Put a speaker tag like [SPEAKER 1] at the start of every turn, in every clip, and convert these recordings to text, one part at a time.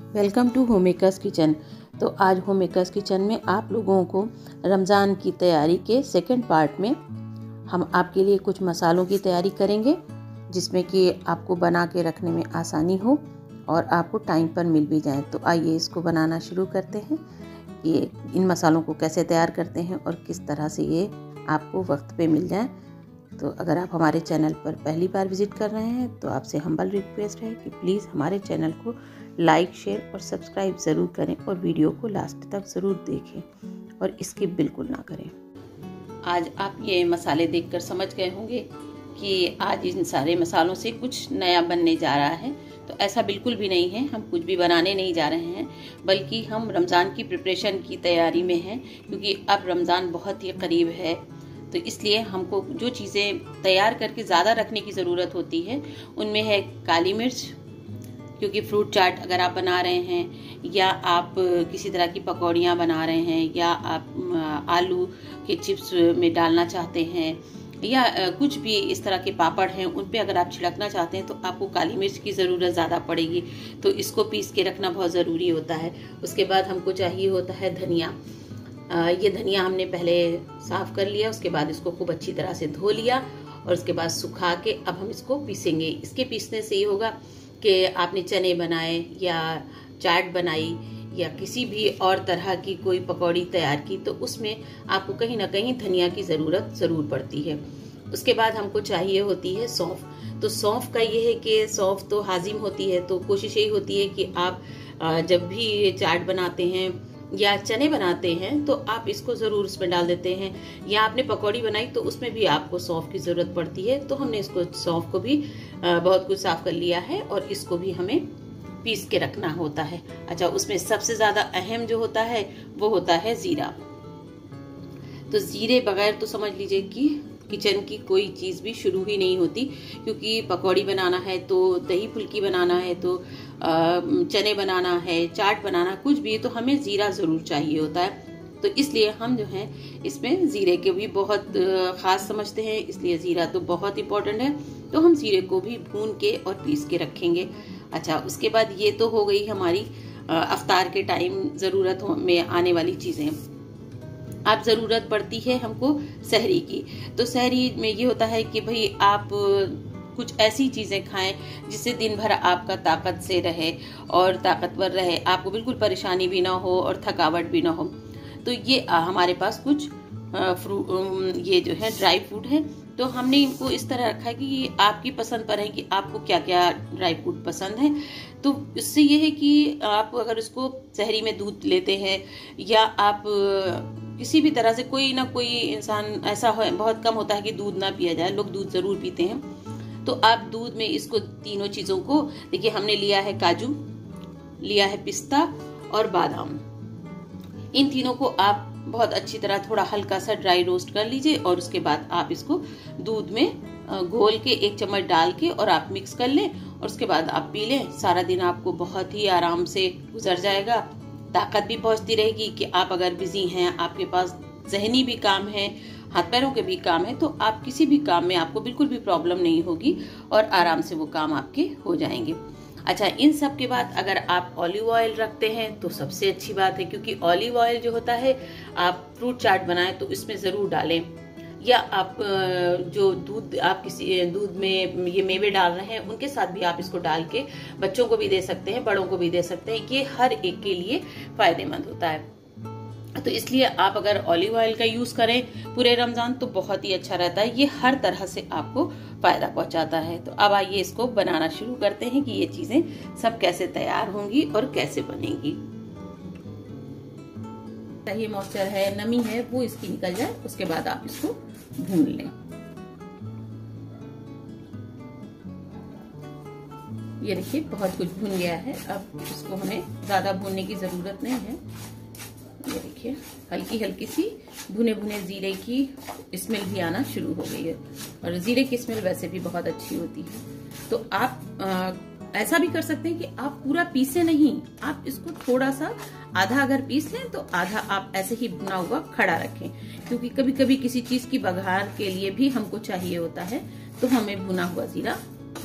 [SPEAKER 1] Welcome to homemakers kitchen. तो आज homemakers kitchen में आप लोगों को रमज़ान की तैयारी के सेकंड पार्ट में हम आपके लिए कुछ मसालों की तैयारी करेंगे, जिसमें कि आपको बना के रखने में आसानी हो और आपको टाइम पर मिल भी जाए। तो आइए इसको बनाना शुरू करते हैं। ये इन मसालों को कैसे तैयार करते हैं और किस तरह से ये आपको वक्त पे मिल जाए। तो अगर आप हमारे चैनल पर पहली बार विज़िट कर रहे हैं तो आपसे हम्बल रिक्वेस्ट है कि प्लीज़ हमारे चैनल को लाइक, शेयर और सब्सक्राइब ज़रूर करें और वीडियो को लास्ट तक ज़रूर देखें और स्किप बिल्कुल ना करें। आज आप ये मसाले देखकर समझ गए होंगे कि आज इन सारे मसालों से कुछ नया बनने जा रहा है। तो ऐसा बिल्कुल भी नहीं है, हम कुछ भी बनाने नहीं जा रहे हैं, बल्कि हम रमज़ान की प्रिपरेशन की तैयारी में हैं, क्योंकि अब रमज़ान बहुत ही करीब है। तो इसलिए हमको जो चीज़ें तैयार करके ज़्यादा रखने की ज़रूरत होती है उनमें है काली मिर्च, क्योंकि फ्रूट चाट अगर आप बना रहे हैं या आप किसी तरह की पकौड़ियाँ बना रहे हैं या आप आलू के चिप्स में डालना चाहते हैं या कुछ भी इस तरह के पापड़ हैं उन पे अगर आप छिड़कना चाहते हैं तो आपको काली मिर्च की ज़रूरत ज़्यादा पड़ेगी। तो इसको पीस के रखना बहुत ज़रूरी होता है। उसके बाद हमको चाहिए होता है धनिया। ये धनिया हमने पहले साफ़ कर लिया, उसके बाद इसको खूब अच्छी तरह से धो लिया और उसके बाद सुखा के अब हम इसको पीसेंगे। इसके पीसने से ये होगा कि आपने चने बनाए या चाट बनाई या किसी भी और तरह की कोई पकौड़ी तैयार की तो उसमें आपको कहीं ना कहीं धनिया की ज़रूरत ज़रूर पड़ती है। उसके बाद हमको चाहिए होती है सौंफ। तो सौंफ का ये है कि सौंफ तो हाजिम होती है, तो कोशिश यही होती है कि आप जब भी चाट बनाते हैं या चने बनाते हैं तो आप इसको ज़रूर उसमें डाल देते हैं, या आपने पकौड़ी बनाई तो उसमें भी आपको सौंफ की ज़रूरत पड़ती है। तो हमने इसको सौंफ को भी बहुत कुछ साफ़ कर लिया है और इसको भी हमें पीस के रखना होता है। अच्छा, उसमें सबसे ज़्यादा अहम जो होता है वो होता है ज़ीरा। तो ज़ीरे बगैर तो समझ लीजिए कि किचन की कोई चीज़ भी शुरू ही नहीं होती, क्योंकि पकौड़ी बनाना है तो दही फुल्की बनाना है तो चने बनाना है, चाट बनाना, कुछ भी तो हमें ज़ीरा ज़रूर चाहिए होता है। तो इसलिए हम जो है इसमें ज़ीरे के भी बहुत ख़ास समझते हैं, इसलिए ज़ीरा तो बहुत इम्पोर्टेंट है। तो हम ज़ीरे को भी भून के और पीस के रखेंगे। अच्छा, उसके बाद ये तो हो गई हमारी अफ्तार के टाइम ज़रूरत में आने वाली चीज़ें। अब ज़रूरत पड़ती है हमको सहरी की। तो सहरी में ये होता है कि भाई आप कुछ ऐसी चीज़ें खाएं जिससे दिन भर आपका ताकत से रहे और ताकतवर रहे, आपको बिल्कुल परेशानी भी ना हो और थकावट भी ना हो। तो ये हमारे पास कुछ ये जो है ड्राई फ्रूट है। तो हमने इनको इस तरह रखा है कि ये आपकी पसंद पर है कि आपको क्या क्या ड्राई फ्रूट पसंद है। तो इससे ये है कि आप अगर इसको सहरी में दूध लेते हैं या आप किसी भी तरह से, कोई ना कोई इंसान ऐसा है, बहुत कम होता है कि दूध ना पिया जाए, लोग दूध ज़रूर पीते हैं। तो आप दूध में इसको तीनों चीज़ों को देखिए, हमने लिया है काजू, लिया है पिस्ता और बादाम। इन तीनों को आप बहुत अच्छी तरह थोड़ा हल्का सा ड्राई रोस्ट कर लीजिए और उसके बाद आप इसको दूध में घोल के 1 चम्मच डाल के और आप मिक्स कर लें और उसके बाद आप पी लें। सारा दिन आपको बहुत ही आराम से गुजर जाएगा। ताकत भी पहुंचती रहेगी कि आप अगर बिजी हैं, आपके पास जहनी भी काम है, हाथ पैरों के भी काम है, तो आप किसी भी काम में आपको बिल्कुल भी प्रॉब्लम नहीं होगी और आराम से वो काम आपके हो जाएंगे। अच्छा, इन सब के बाद अगर आप ऑलिव ऑयल रखते हैं तो सबसे अच्छी बात है, क्योंकि ऑलिव ऑयल जो होता है आप फ्रूट चाट बनाएं तो इसमें ज़रूर डालें, या आप जो दूध आप किसी दूध में ये मेवे डाल रहे हैं उनके साथ भी आप इसको डाल के बच्चों को भी दे सकते हैं, बड़ों को भी दे सकते हैं। ये हर एक के लिए फ़ायदेमंद होता है। तो इसलिए आप अगर ऑलिव ऑयल का यूज़ करें पूरे रमज़ान तो बहुत ही अच्छा रहता है। ये हर तरह से आपको फ़ायदा पहुंचाता है। तो अब आइए इसको बनाना शुरू करते हैं कि ये चीज़ें सब कैसे तैयार होंगी और कैसे बनेंगी। ये मॉइस्चर है, नमी है, वो इसकी निकल जाए, उसके बाद आप इसको भून लें। ये देखिए बहुत कुछ भून गया है। अब इसको हमें ज़्यादा भूनने की ज़रूरत नहीं है। ये देखिए हल्की हल्की सी भुने भुने जीरे की स्मेल भी आना शुरू हो गई है, और जीरे की स्मेल वैसे भी बहुत अच्छी होती है। तो आप ऐसा भी कर सकते हैं कि आप पूरा पीसे नहीं, आप इसको थोड़ा सा आधा अगर पीस लें तो आधा आप ऐसे ही भुना हुआ खड़ा रखें, क्योंकि कभी कभी किसी चीज की बघार के लिए भी हमको चाहिए होता है। तो हमें भुना हुआ जीरा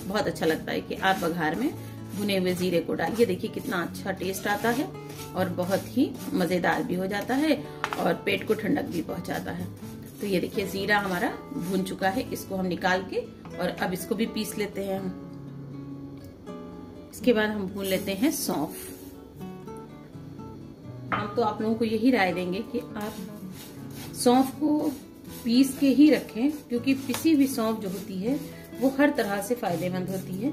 [SPEAKER 1] बहुत अच्छा लगता है कि आप बघार में भुने हुए जीरे को डालिए। देखिए कितना अच्छा टेस्ट आता है और बहुत ही मजेदार भी हो जाता है और पेट को ठंडक भी पहुंचाता है। तो ये देखिए जीरा हमारा भुन चुका है, इसको हम निकाल के और अब इसको भी पीस लेते हैं हम। इसके बाद हम भून लेते हैं सौंफ। हम तो आप लोगों को यही राय देंगे कि आप सौंफ को पीस के ही रखें, क्योंकि पिसी हुई सौंफ जो होती है वो हर तरह से फायदेमंद होती है।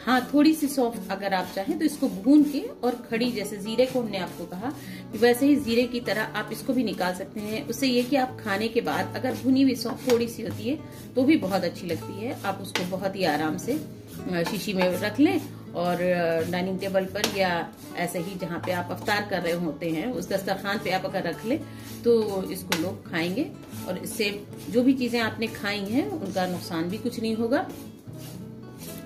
[SPEAKER 1] हाँ, थोड़ी सी सौंफ अगर आप चाहें तो इसको भून के और खड़ी, जैसे जीरे को हमने आपको कहा कि वैसे ही जीरे की तरह आप इसको भी निकाल सकते हैं। उससे ये कि आप खाने के बाद अगर भुनी हुई सौंफ थोड़ी सी होती है तो भी बहुत अच्छी लगती है। आप उसको बहुत ही आराम से शीशी में रख लें और डाइनिंग टेबल पर या ऐसे ही जहाँ पे आप अफ्तार कर रहे होते हैं उस दस्तरखान पे आप अगर रख लें तो इसको लोग खाएंगे और इससे जो भी चीजें आपने खाई हैं उनका नुकसान भी कुछ नहीं होगा।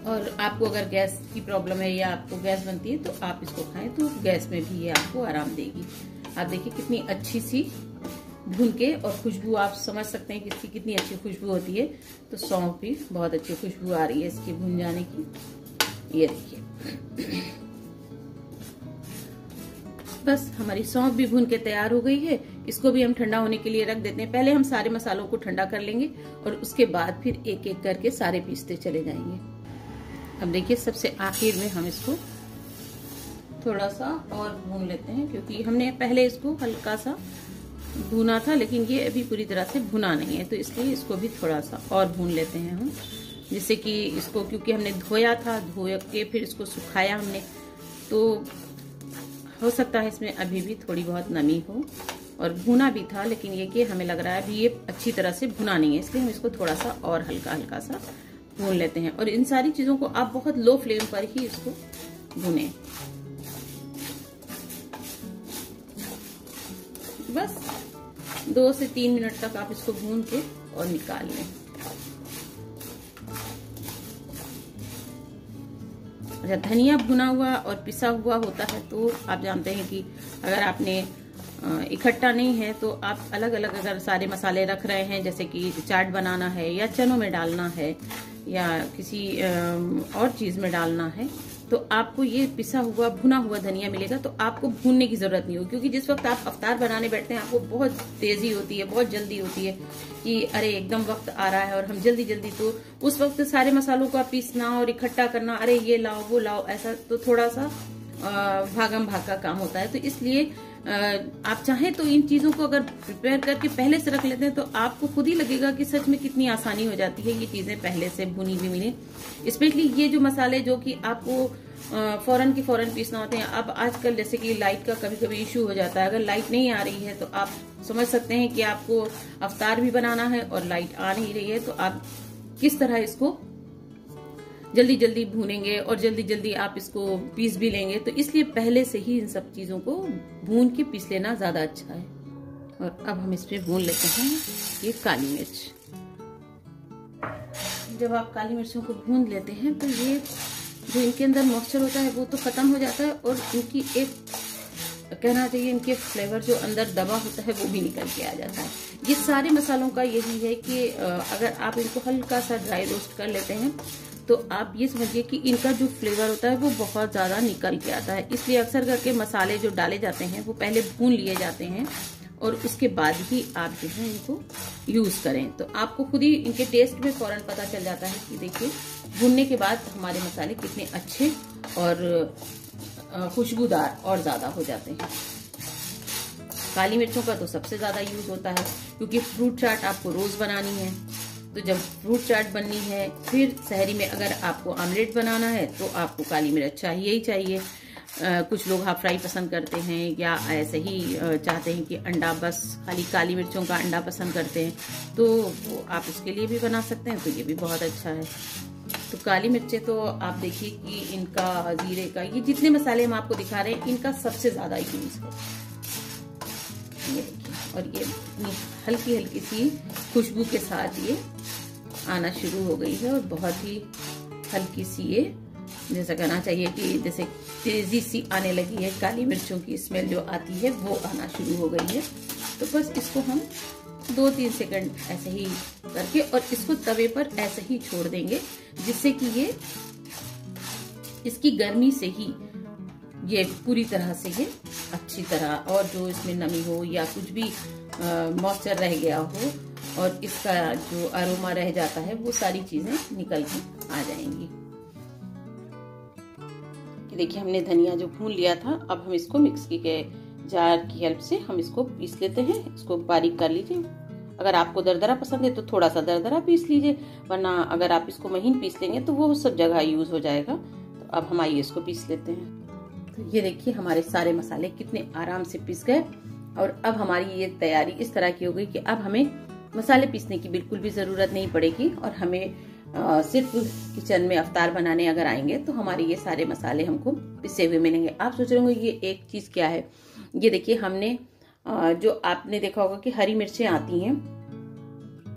[SPEAKER 1] और आपको अगर गैस की प्रॉब्लम है या आपको गैस बनती है तो आप इसको खाएं तो गैस में भी ये आपको आराम देगी। आप देखिए कितनी अच्छी सी भून के, और खुशबू आप समझ सकते हैं कि इसकी कितनी अच्छी खुशबू होती है। तो सौंफ भी बहुत अच्छी खुशबू आ रही है इसकी भून जाने की। ये देखिए बस हमारी सौंफ भी भून के तैयार हो गई है। इसको भी हम ठंडा होने के लिए रख देते हैं। पहले हम सारे मसालों को ठंडा कर लेंगे और उसके बाद फिर एक एक करके सारे पीसते चले जाएंगे। अब देखिए सबसे आखिर में हम इसको थोड़ा सा और भून लेते हैं, क्योंकि हमने पहले इसको हल्का सा भुना था लेकिन ये अभी पूरी तरह से भुना नहीं है, तो इसलिए इसको भी थोड़ा सा और भून लेते हैं हम, जिससे कि इसको, क्योंकि हमने धोया था, धो के फिर इसको सुखाया हमने, तो हो सकता है इसमें अभी भी थोड़ी बहुत नमी हो। और भुना भी था लेकिन ये कि हमें लग रहा है अभी ये अच्छी तरह से भुना नहीं है, इसलिए हम इसको थोड़ा सा और हल्का हल्का सा भून लेते हैं। और इन सारी चीजों को आप बहुत लो फ्लेम पर ही इसको भुने। बस 2 से 3 मिनट तक आप इसको भून के और निकाल लें। अच्छा, धनिया भुना हुआ और पिसा हुआ होता है तो आप जानते हैं कि अगर आपने इकट्ठा नहीं है तो आप अलग अलग अगर सारे मसाले रख रहे हैं, जैसे कि चाट बनाना है या चनों में डालना है या किसी और चीज में डालना है, तो आपको ये पिसा हुआ भुना हुआ धनिया मिलेगा। तो आपको भूनने की जरूरत नहीं होगी, क्योंकि जिस वक्त आप अफ्तार बनाने बैठते हैं आपको बहुत तेजी होती है, बहुत जल्दी होती है कि अरे एकदम वक्त आ रहा है और हम जल्दी जल्दी, तो उस वक्त सारे मसालों का पीसना और इकट्ठा करना, अरे ये लाओ वो लाओ, ऐसा तो थोड़ा सा भागम भाग का काम होता है। तो इसलिए आप चाहें तो इन चीजों को अगर प्रिपेयर करके पहले से रख लेते हैं तो आपको खुद ही लगेगा कि सच में कितनी आसानी हो जाती है ये चीजें पहले से भुनी हुई मिले। स्पेशली ये जो मसाले जो कि आपको फौरन की फौरन पीसना होते हैं। अब आजकल जैसे कि लाइट का कभी कभी इश्यू हो जाता है, अगर लाइट नहीं आ रही है तो आप समझ सकते हैं कि आपको अफ्तार भी बनाना है और लाइट आ नहीं रही है, तो आप किस तरह इसको जल्दी जल्दी भूनेंगे और जल्दी जल्दी आप इसको पीस भी लेंगे। तो इसलिए पहले से ही इन सब चीजों को भून के पीस लेना ज्यादा अच्छा है। और अब हम इसमें भून लेते हैं ये काली मिर्च। जब आप काली मिर्चों को भून लेते हैं तो ये जो इनके अंदर मॉइस्चर होता है वो तो खत्म हो जाता है और इनकी एक कहना चाहिए इनके फ्लेवर जो अंदर दबा होता है वो भी निकल के आ जाता है। ये सारे मसालों का यही है कि अगर आप इनको हल्का सा ड्राई रोस्ट कर लेते हैं तो आप ये समझिए कि इनका जो फ्लेवर होता है वो बहुत ज्यादा निकल के आता है। इसलिए अक्सर करके मसाले जो डाले जाते हैं वो पहले भून लिए जाते हैं और उसके बाद ही आप जो है इनको यूज करें, तो आपको खुद ही इनके टेस्ट में फौरन पता चल जाता है कि देखिए भूनने के बाद हमारे मसाले कितने अच्छे और खुशबूदार और ज्यादा हो जाते हैं। काली मिर्चों का तो सबसे ज्यादा यूज होता है, क्योंकि फ्रूट चाट आपको रोज बनानी है। तो जब फ्रूट चाट बननी है, फिर सहरी में अगर आपको आमलेट बनाना है तो आपको काली मिर्च चाहिए ही चाहिए। कुछ लोग हाफ फ्राई पसंद करते हैं या ऐसे ही चाहते हैं कि अंडा, बस खाली काली मिर्चों का अंडा पसंद करते हैं, तो वो आप उसके लिए भी बना सकते हैं, तो ये भी बहुत अच्छा है। तो काली मिर्चें तो आप देखिए कि इनका, जीरे का, ये जितने मसाले हम आपको दिखा रहे हैं इनका सबसे ज्यादा यूज है। ये देखिए, और ये हल्की हल्की सी खुशबू के साथ ये आना शुरू हो गई है और बहुत ही हल्की सी ये, जैसा कहना चाहिए कि जैसे तेजी सी आने लगी है, काली मिर्चों की स्मेल जो आती है वो आना शुरू हो गई है। तो बस इसको हम 2-3 सेकंड ऐसे ही करके और इसको तवे पर ऐसे ही छोड़ देंगे, जिससे कि ये इसकी गर्मी से ही ये पूरी तरह से ये अच्छी तरह, और जो इसमें नमी हो या कुछ भी मॉइस्चर रह गया हो और इसका जो अरोमा रह जाता है वो सारी चीजें निकल के आ जाएंगी। देखिए हमने धनिया जो भून लिया था, अब हम इसको मिक्सी के जार की हेल्प से हम इसको पीस लेते हैं। इसको बारीक कर लीजिए। अगर आपको दरदरा पसंद है तो थोड़ा सा दरदरा पीस लीजिए, वरना अगर आप इसको महीन पीस लेंगे तो वो सब जगह यूज हो जाएगा। तो अब हम आइए इसको पीस लेते हैं। तो ये देखिए हमारे सारे मसाले कितने आराम से पीस गए, और अब हमारी ये तैयारी इस तरह की हो गई कि अब हमें मसाले पीसने की बिल्कुल भी जरूरत नहीं पड़ेगी। और हमें सिर्फ किचन में अवतार बनाने अगर आएंगे तो हमारे ये सारे मसाले हमको पिसे हुए मिलेंगे। आप सोच रहे होंगे ये एक चीज क्या है। ये देखिए हमने जो आपने देखा होगा कि हरी मिर्चें आती हैं,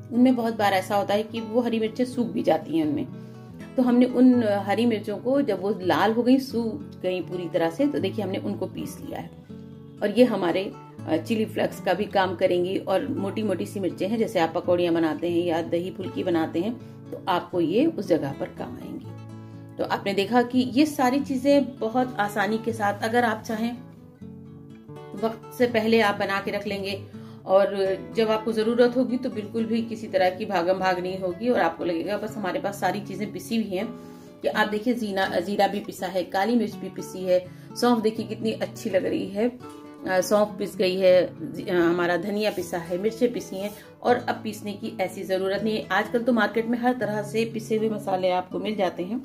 [SPEAKER 1] उनमें बहुत बार ऐसा होता है कि वो हरी मिर्चें सूख भी जाती हैं उनमें। तो हमने उन हरी मिर्चों को जब वो लाल हो गई, सूख गई पूरी तरह से, तो देखिए हमने उनको पीस लिया है। और ये हमारे चिली फ्लेक्स का भी काम करेंगी। और मोटी मोटी सी मिर्चें हैं, जैसे आप पकौड़ियाँ बनाते हैं या दही फुल्की बनाते हैं, तो आपको ये उस जगह पर काम आएंगी। तो आपने देखा कि ये सारी चीजें बहुत आसानी के साथ, अगर आप चाहें वक्त से पहले आप बना के रख लेंगे, और जब आपको जरूरत होगी तो बिल्कुल भी किसी तरह की भागम भाग नहीं होगी, और आपको लगेगा बस हमारे पास सारी चीजें पिसी हुई हैं। कि आप देखिए जीरा भी पिसा है, काली मिर्च भी पिसी है, सौंफ देखिए कितनी अच्छी लग रही है, सौंफ पिस गई है, हमारा धनिया पिसा है, मिर्चें पिसी हैं। और अब पीसने की ऐसी जरूरत नहीं है। आजकल तो मार्केट में हर तरह से पिसे हुए मसाले आपको मिल जाते हैं,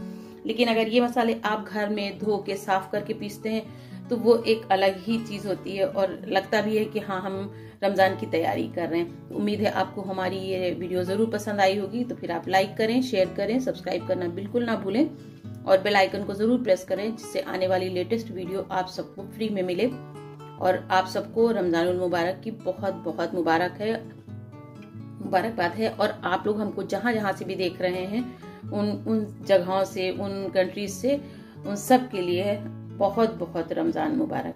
[SPEAKER 1] लेकिन अगर ये मसाले आप घर में धो के साफ करके पीसते हैं तो वो एक अलग ही चीज होती है, और लगता भी है कि हाँ हम रमजान की तैयारी कर रहे हैं। उम्मीद है आपको हमारी ये वीडियो जरूर पसंद आई होगी। तो फिर आप लाइक करें, शेयर करें, सब्सक्राइब करना बिल्कुल ना भूलें, और बेल आइकन को जरूर प्रेस करें, जिससे आने वाली लेटेस्ट वीडियो आप सबको फ्री में मिले। और आप सबको रमजानुल मुबारक की बहुत बहुत मुबारकबाद है। और आप लोग हमको जहां जहां से भी देख रहे हैं, उन जगहों से, उन कंट्रीज से, उन सब के लिए बहुत बहुत रमजान मुबारक।